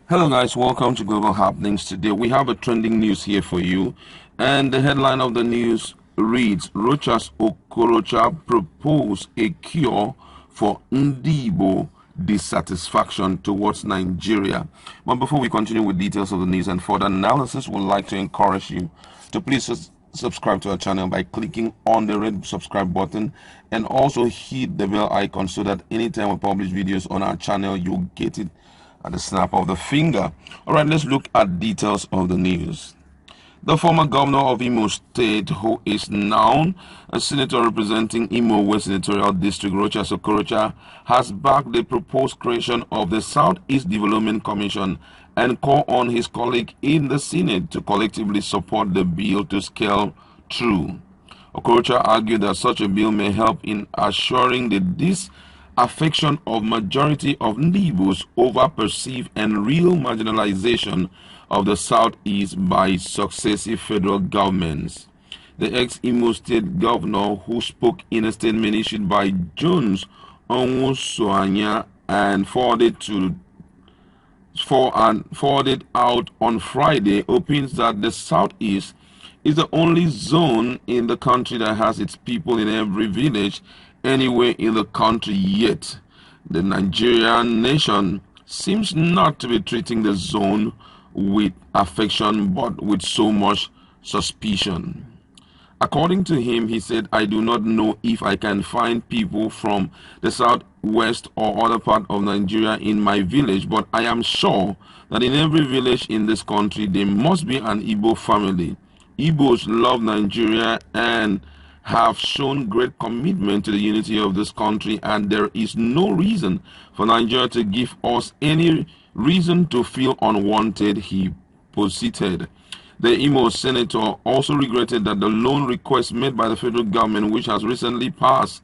Hello guys, welcome to Global Happenings. Today we have a trending news here for you, and the headline of the news reads: Rochas Okorocha propose a cure for Ndigbo dissatisfaction towards Nigeria. But before we continue with details of the news and further analysis, we'd like to encourage you to please subscribe to our channel by clicking on the red subscribe button, and also hit the bell icon so that anytime we publish videos on our channel, you'll get it at the snap of the finger. All right, let's look at details of the news. The former governor of Imo State, who is now a senator representing Imo West Senatorial District, Rochas Okorocha, has backed the proposed creation of the Southeast Development Commission and called on his colleague in the Senate to collectively support the bill to scale through. Okorocha argued that such a bill may help in assuring the disaffection of majority of Ndigbos over perceived and real marginalization of the Southeast by successive federal governments. The ex-Imo State governor, who spoke in a statement issued by Jones Onwusoanya and forwarded out on Friday, opines that the Southeast is the only zone in the country that has its people in every village anywhere in the country, yet the Nigerian nation seems not to be treating the zone with affection but with so much suspicion. According to him, he said, "I do not know if I can find people from the southwest or other part of Nigeria in my village, but I am sure that in every village in this country there must be an Igbo family. Igbos love Nigeria and have shown great commitment to the unity of this country, and there is no reason for Nigeria to give us any reason to feel unwanted," he posited. The Imo senator also regretted that the loan request made by the federal government, which has recently passed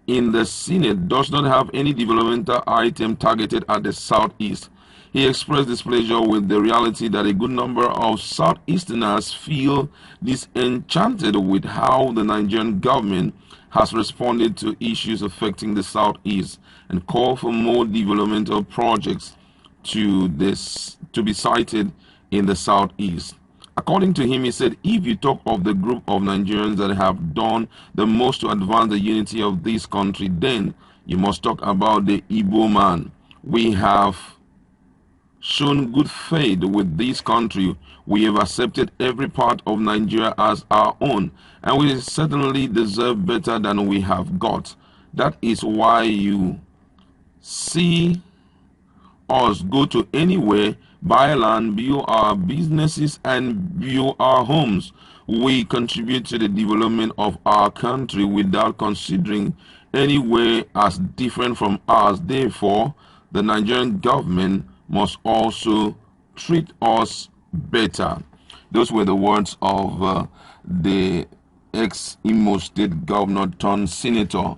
in the Senate, does not have any developmental item targeted at the Southeast. He expressed displeasure with the reality that a good number of Southeasterners feel disenchanted with how the Nigerian government has responded to issues affecting the Southeast, and called for more developmental projects to be cited in the Southeast. According to him, he said, "If you talk of the group of Nigerians that have done the most to advance the unity of this country, then you must talk about the Igbo man. We have shown good faith with this country. We have accepted every part of Nigeria as our own, and we certainly deserve better than we have got. That is why you see us go to anywhere, buy land, build our businesses, and build our homes. We contribute to the development of our country without considering anywhere as different from us. Therefore, the Nigerian government must also treat us better." Those were the words of the ex-Imo State governor turned senator.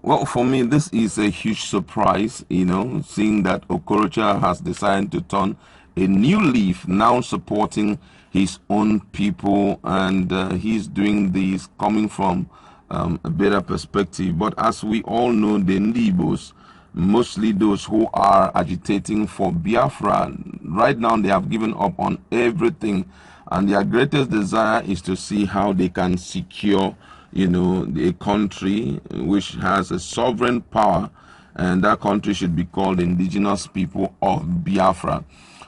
Well, for me, this is a huge surprise, seeing that Okorocha has decided to turn a new leaf, now supporting his own people, and he's doing this coming from a better perspective. But as we all know, the Ndigbos, mostly those who are agitating for Biafra, right now they have given up on everything, and their greatest desire is to see how they can secure a country which has a sovereign power, and that country should be called the indigenous people of Biafra.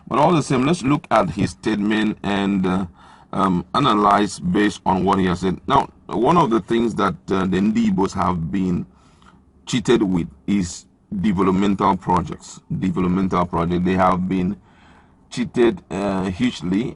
But all the same, let's look at his statement and analyze based on what he has said. Now, one of the things that the Ndigbos have been cheated with is developmental projects. They have been cheated hugely.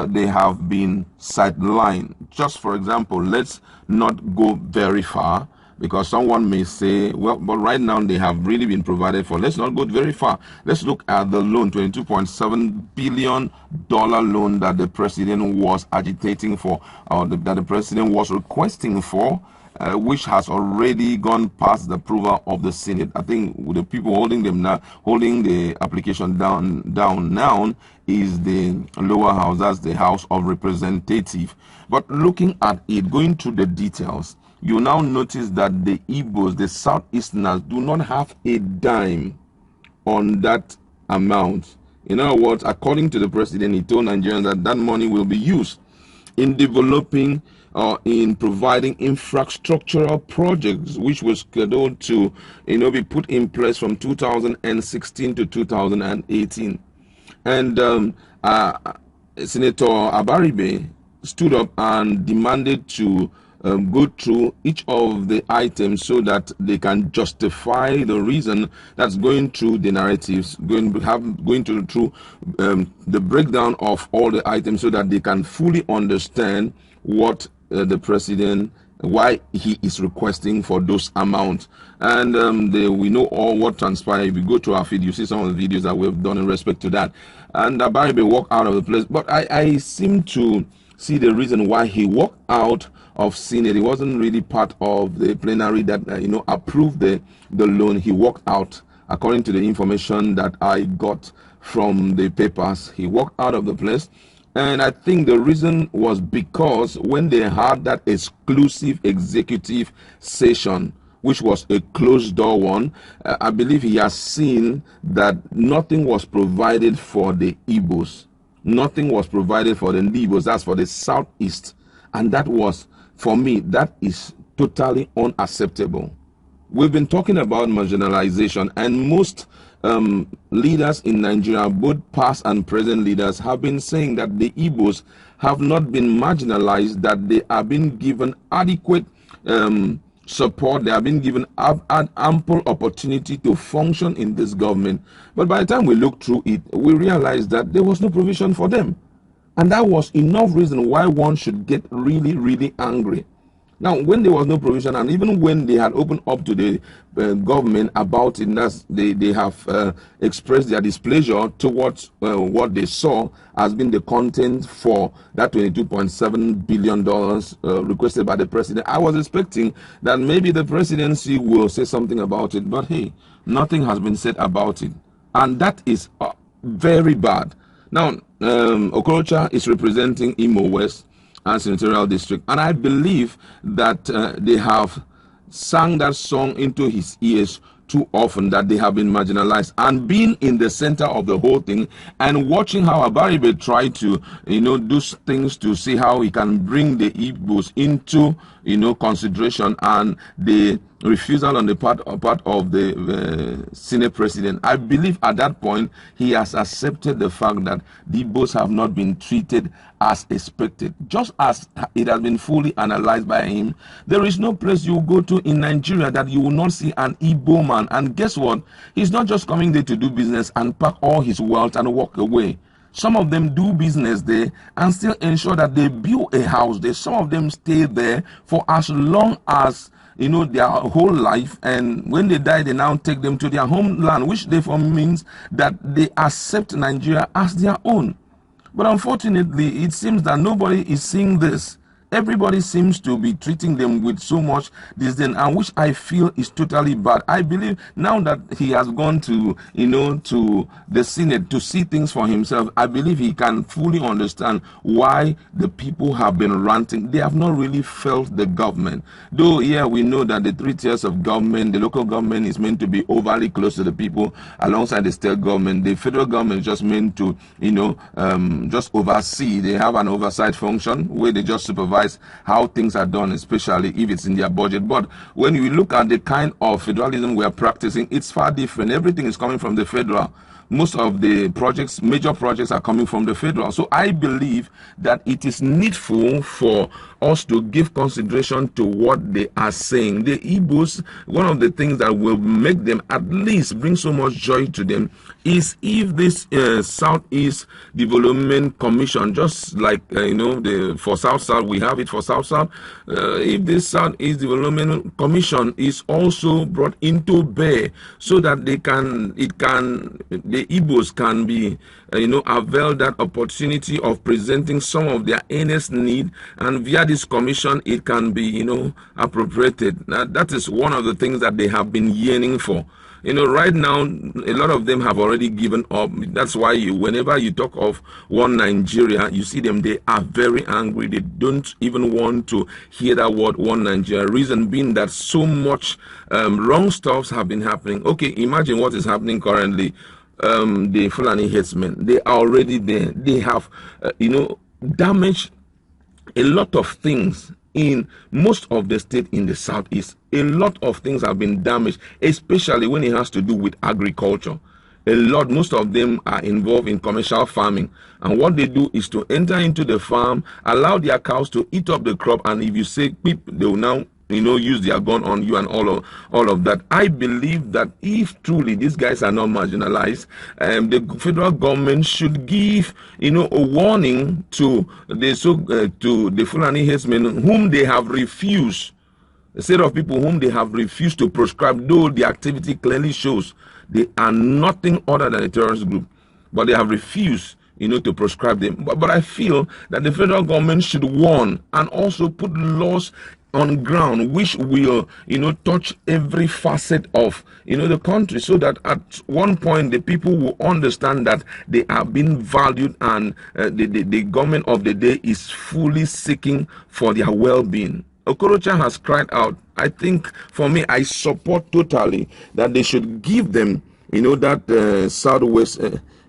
They have been sidelined. Just for example, let's not go very far, because someone may say, well, but right now they have really been provided for. Let's not go very far. Let's look at the loan, $22.7 billion loan that the president was agitating for, or that the president was requesting for, which has already gone past the approval of the Senate. I think the people holding the application down now is the lower house, that's the House of Representatives. But looking at it, going through the details, you now notice that the Igbos, the Southeasterners, do not have a dime on that amount. In other words, according to the president, he told Nigerians that that money will be used in developing or in providing infrastructural projects, which was scheduled to, be put in place from 2016 to 2018. And Senator Abaribe stood up and demanded to go through each of the items so that they can justify the reason that's going through the narratives, going through the breakdown of all the items so that they can fully understand what the president, why he is requesting for those amounts. And we know all what transpired. If you go to our feed, you see some of the videos that we've done in respect to that. And Abaribe walked out of the place, but I seem to see the reason why he walked out of Senate. He wasn't really part of the plenary that approved the loan. He walked out, according to the information that I got from the papers. He walked out of the place, and I think the reason was because when they had that exclusive executive session, which was a closed door one, I believe he has seen that nothing was provided for the Igbos. Nothing was provided for the Ndigbos. That's for the Southeast. And that was, for me, that is totally unacceptable. We've been talking about marginalization, and most leaders in Nigeria, both past and present leaders, have been saying that the Igbos have not been marginalized, that they have been given adequate support, they have been given ample opportunity to function in this government. But by the time we look through it, we realize that there was no provision for them. And that was enough reason why one should get really, really angry. Now, when there was no provision, and even when they had opened up to the government about it, they have expressed their displeasure towards what they saw as being the content for that $22.7 billion requested by the president. I was expecting that maybe the presidency will say something about it, but hey, nothing has been said about it. And that is very bad. Now, Okorocha is representing Imo West and Senatorial District, and I believe that they have sang that song into his ears too often, that they have been marginalized, and being in the center of the whole thing and watching how Abaribe tried to do things to see how he can bring the Igbos into consideration, and the refusal on the part of the Senate president. I believe at that point he has accepted the fact that the Igbos have not been treated as expected. Just as it has been fully analyzed by him, there is no place you go to in Nigeria that you will not see an Igbo man. And guess what? He's not just coming there to do business and pack all his wealth and walk away. Some of them do business there and still ensure that they build a house there. Some of them stay there for as long as their whole life, and when they die, they now take them to their homeland, which therefore means that they accept Nigeria as their own. But unfortunately, it seems that nobody is seeing this. Everybody seems to be treating them with so much disdain, and which I feel is totally bad. I believe now that he has gone to, to the Senate to see things for himself, I believe he can fully understand why the people have been ranting. They have not really felt the government. Though, yeah, we know that the 3 tiers of government, the local government is meant to be overly close to the people alongside the state government. The federal government is just meant to, just oversee. They have an oversight function where they just supervise how things are done, especially if it's in their budget. But when you look at the kind of federalism we are practicing, it's far different. Everything is coming from the federal. Most of the projects, major projects, are coming from the federal. So I believe that it is needful for us to give consideration to what they are saying. The Igbos, one of the things that will make them at least bring so much joy to them is if this Southeast Development Commission, just like for South, we have it for South. If this Southeast Development Commission is also brought into bear, so that the Igbos can be avail that opportunity of presenting some of their earnest need, and via this commission it can be appropriated. Now, that is one of the things that they have been yearning for. Right now, a lot of them have already given up. That's why whenever you talk of one Nigeria, you see them, they are very angry. They don't even want to hear that word, one Nigeria. Reason being that so much wrong stuffs have been happening. Okay, imagine what is happening currently. the Fulani headsmen. They are already there. They have, damaged a lot of things in most of the state in the southeast. A lot of things have been damaged, especially when it has to do with agriculture. Most of them are involved in commercial farming, and what they do is to enter into the farm, allow their cows to eat up the crop, and if you say peep, they will now use their gun on you and all of that. I believe that if truly these guys are not marginalized, the federal government should give a warning to the Fulani herdsmen whom they have refused, a set of people whom they have refused to proscribe, though the activity clearly shows they are nothing other than a terrorist group, but they have refused to proscribe them. But I feel that the federal government should warn and also put laws on ground which will touch every facet of the country, so that at one point the people will understand that they are being valued, and the government of the day is fully seeking for their well-being. Okorocha has cried out. I think, for me, I support totally that they should give them that Southwest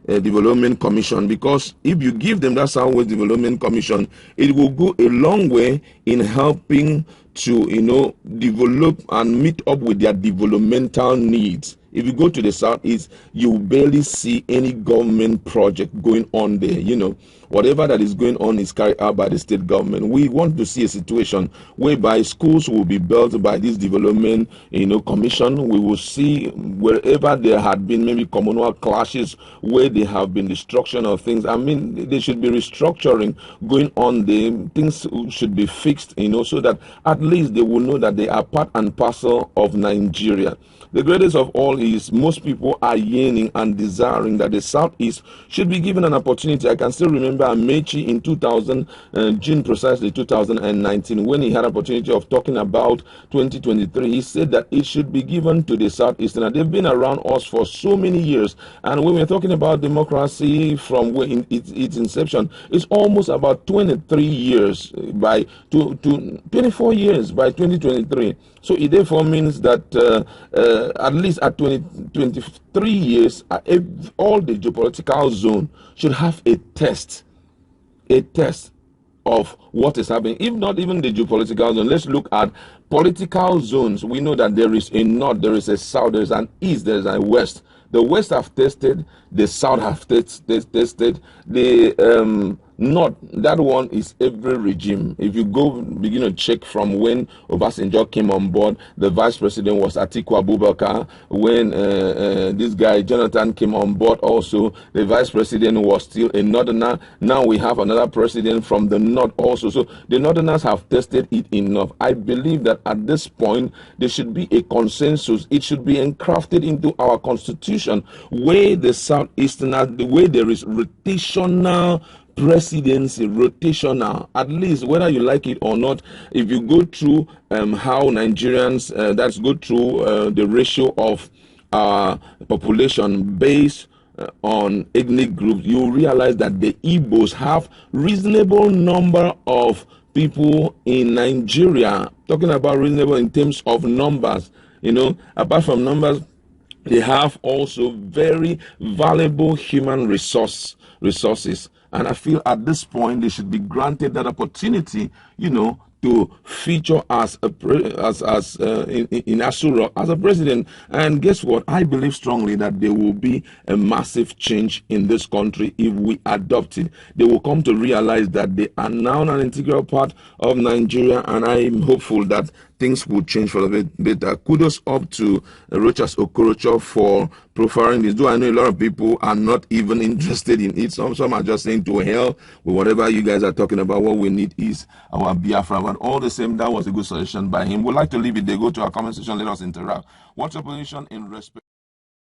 Development Commission, because if you give them that Southwest Development Commission, it will go a long way in helping to develop and meet up with their developmental needs. If you go to the southeast, you barely see any government project going on there. Whatever that is going on is carried out by the state government. We want to see a situation whereby schools will be built by this development commission. We will see wherever there had been maybe communal clashes where there have been destruction of things. I mean, there should be restructuring going on there. Things should be fixed, so that at least they will know that they are part and parcel of Nigeria. The greatest of all is most people are yearning and desiring that the Southeast should be given an opportunity. I can still remember Amechi in June precisely 2019, when he had an opportunity of talking about 2023. He said that it should be given to the Southeast. And they've been around us for so many years. And when we're talking about democracy from its inception, it's almost about 23 years by 24 years by 2023. So it therefore means that at least at 23 years, all the geopolitical zone should have a test of what is happening. If not even the geopolitical zone, let's look at political zones. We know that there is a north, there is a south, there is an east, there is a west. The west have tested, the south have tested, the north, that one is every regime. If you begin to check from when Obasanjo came on board, the vice president was Atiku Abubakar. When this guy Jonathan came on board also, the vice president was still a northerner. Now we have another president from the north also. So the northerners have tested it enough. I believe that at this point there should be a consensus. It should be engrafted into our constitution, where the southeasterners, the way there is rotational presidency, rotational, at least whether you like it or not. If you go through how Nigerians go through the ratio of population based on ethnic groups, you realize that the Igbos have reasonable number of people in Nigeria. Talking about reasonable in terms of numbers, apart from numbers, they have also very valuable human resources. And I feel at this point they should be granted that opportunity, to feature as in Asura as a president. And guess what? I believe strongly that there will be a massive change in this country if we adopt it. They will come to realize that they are now an integral part of Nigeria, and I am hopeful that things will change for the better. Kudos up to Rochas Okorocha for profiling this. Though I know a lot of people are not even interested in it. Some are just saying to hell with whatever you guys are talking about. What we need is our Biafra. But all the same, that was a good suggestion by him. We'd like to leave it there. Go to our comment section. Let us interact. What's your position in respect?